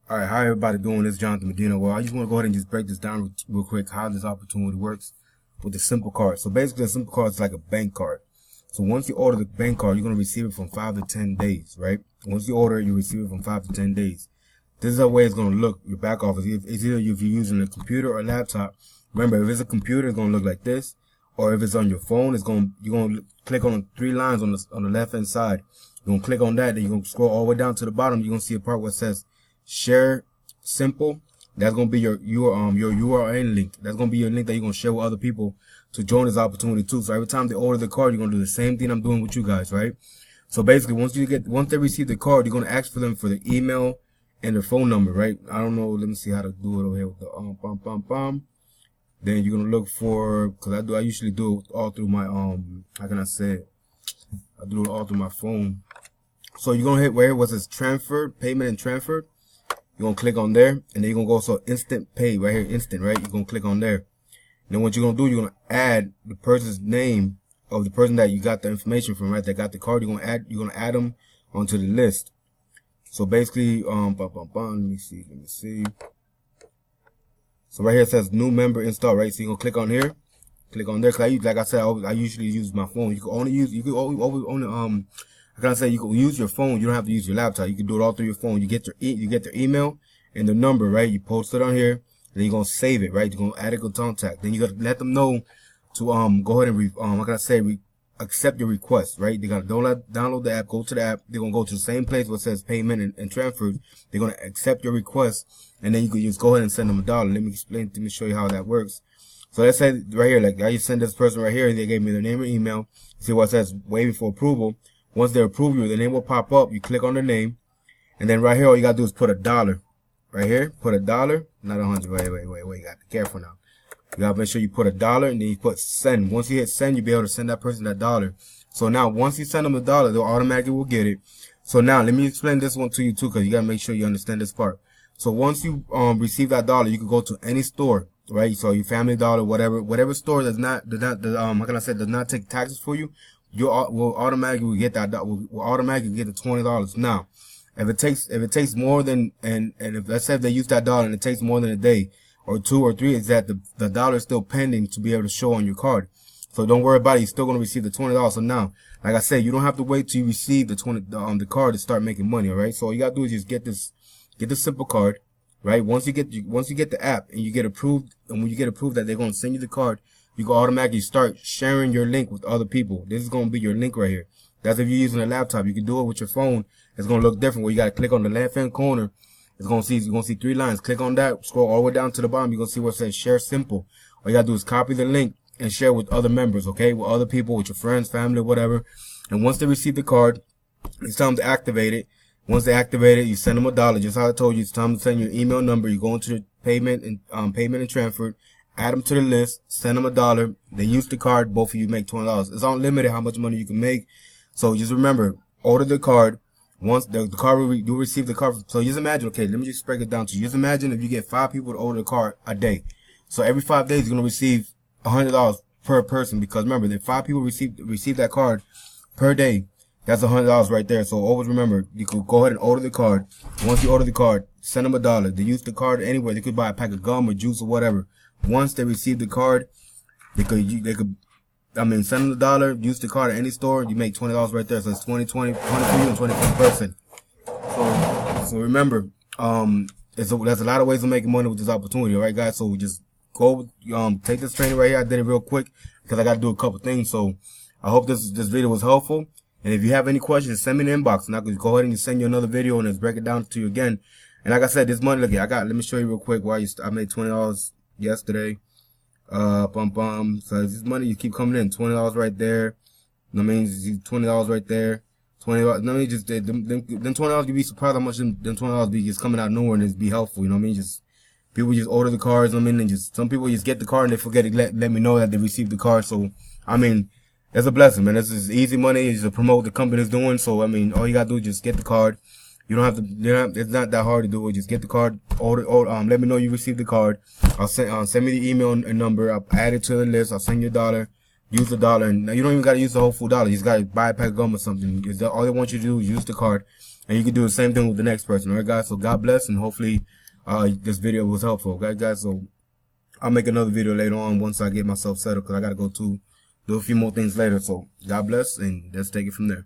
All right, how everybody doing? This is Jonathan Medina. Well, I just want to go ahead and just break this down real quick, how this opportunity works with the Simple Card. So basically, a Simple Card is like a bank card. So once you order the bank card, you're going to receive it from 5 to 10 days, right? Once you order it, you receive it from 5 to 10 days. This is the way it's going to look. Your back office, it's either if you're using a computer or a laptop. Remember, if it's a computer, it's going to look like this. Or if it's on your phone, you're going to click on the 3 lines on the left-hand side. You're going to click on that, then you're going to scroll all the way down to the bottom. You're going to see a part where it says Share Simple. That's gonna be your URL link. That's gonna be your link that you're gonna share with other people to join this opportunity too. So every time they order the card, you're gonna do the same thing I'm doing with you guys, right? So basically, once they receive the card, you're gonna ask for them for the email and their phone number, right? I don't know. Let me see how to do it over here with the Then you're gonna look for, because I usually do it all through my how can I say it? I do it all through my phone. So you're gonna hit where it says transfer, payment and transfer. You're going to click on there, and then you're going to go to instant pay right here, instant, right? You're going to click on there. And then what you're going to do, you're going to add the person's name of the person that you got the information from, right? That got the card. You're going to add them onto the list. So basically, let me see. So right here it says new member install, right? So you're going to click on here. Click on there. Cause like I said, I usually use my phone. You can only I gotta say, you can use your phone. You don't have to use your laptop. You can do it all through your phone. You get their email and the number, right? You post it on here, and then you're gonna save it, right? You're gonna add it to contact. Then you gotta let them know to go ahead and accept your request, right? They gotta download the app, go to the app. They're gonna go to the same place where it says payment and transfer. They're gonna accept your request, and then you can just go ahead and send them $1. Let me show you how that works. So let's say right here, like I just send this person right here, and they gave me their name and email. See what it says waiting for approval. Once they approve you, the name will pop up. You click on the name, and then right here, all you gotta do is put $1. Right here, put $1, not 100. Wait. You gotta be careful now. You gotta make sure you put $1, and then you put send. Once you hit send, you'll be able to send that person that $1. So now, once you send them $1, they'll automatically will get it. So now, let me explain this one to you too, because you gotta make sure you understand this part. So once you receive that $1, you can go to any store, right? So your Family Dollar, whatever store does not take taxes for you. You will automatically get that. Will automatically get the $20. Now, if it takes more than and if let's say if they use that $1 and it takes more than a day or 2 or 3, is that the $1 is still pending to be able to show on your card. So don't worry about it. You're still gonna receive the $20. So now, like I said, you don't have to wait till you receive the card to start making money. All right. So all you gotta do is just get this Simple Card, right? Once you get the app and you get approved, and when you get approved that they're gonna send you the card, you can automatically start sharing your link with other people. This is going to be your link right here. That's if you're using a laptop. You can do it with your phone. It's going to look different where you got to click on the left-hand corner. You're going to see 3 lines. Click on that. Scroll all the way down to the bottom. You're going to see where it says Share Simple. All you got to do is copy the link and share with other members, okay? With other people, with your friends, family, whatever. And once they receive the card, it's time to activate it. Once they activate it, you send them $1. Just how I told you, it's time to send your email number. You go into the payment and transfer. Add them to the list, send them $1. They use the card. Both of you make $20. It's unlimited how much money you can make. So just remember, order the card. Once the card, you'll receive the card. So just imagine, okay, let me just break it down to you. Just imagine if you get 5 people to order the card a day. So every 5 days, you're going to receive $100 per person. Because remember, if 5 people receive that card per day, that's $100 right there. So always remember, you can go ahead and order the card. Once you order the card, send them $1. They use the card anywhere. They could buy a pack of gum or juice or whatever. Once they receive the card, they could send them $1, use the card at any store, you make $20 right there. So it's 20 for you and 20 for the person. So remember, there's a lot of ways of making money with this opportunity, all right, guys? So just go take this training right here. I did it real quick because I got to do a couple things. So I hope this video was helpful. And if you have any questions, send me an inbox, and I can go ahead and send you another video and just break it down to you again. And like I said, this money, let me show you real quick why I made $20 yesterday. So this money you keep coming in, $20 right there. I mean, $20 right there. $20. No, just them $20. You'd be surprised how much them $20 be just coming out of nowhere and just be helpful. You know what I mean? Just people just order the cards. I mean, and just some people just get the card and they forget to let me know that they received the card. So I mean, that's a blessing, man. This is easy money. It's to promote the company's doing. So I mean, all you gotta do is just get the card. You don't have to. It's not that hard to do it. Just get the card. Let me know you received the card. I'll send me the email and number. I'll add it to the list. I'll send you $1. Use the $1, and you don't even gotta use the whole full $1. You just gotta buy a pack of gum or something. All they want you to do is use the card, And you can do the same thing with the next person. All right, guys. So God bless, and hopefully this video was helpful. Okay, guys. So I'll make another video later on once I get myself settled, because I got to go do a few more things later. So God bless, and let's take it from there.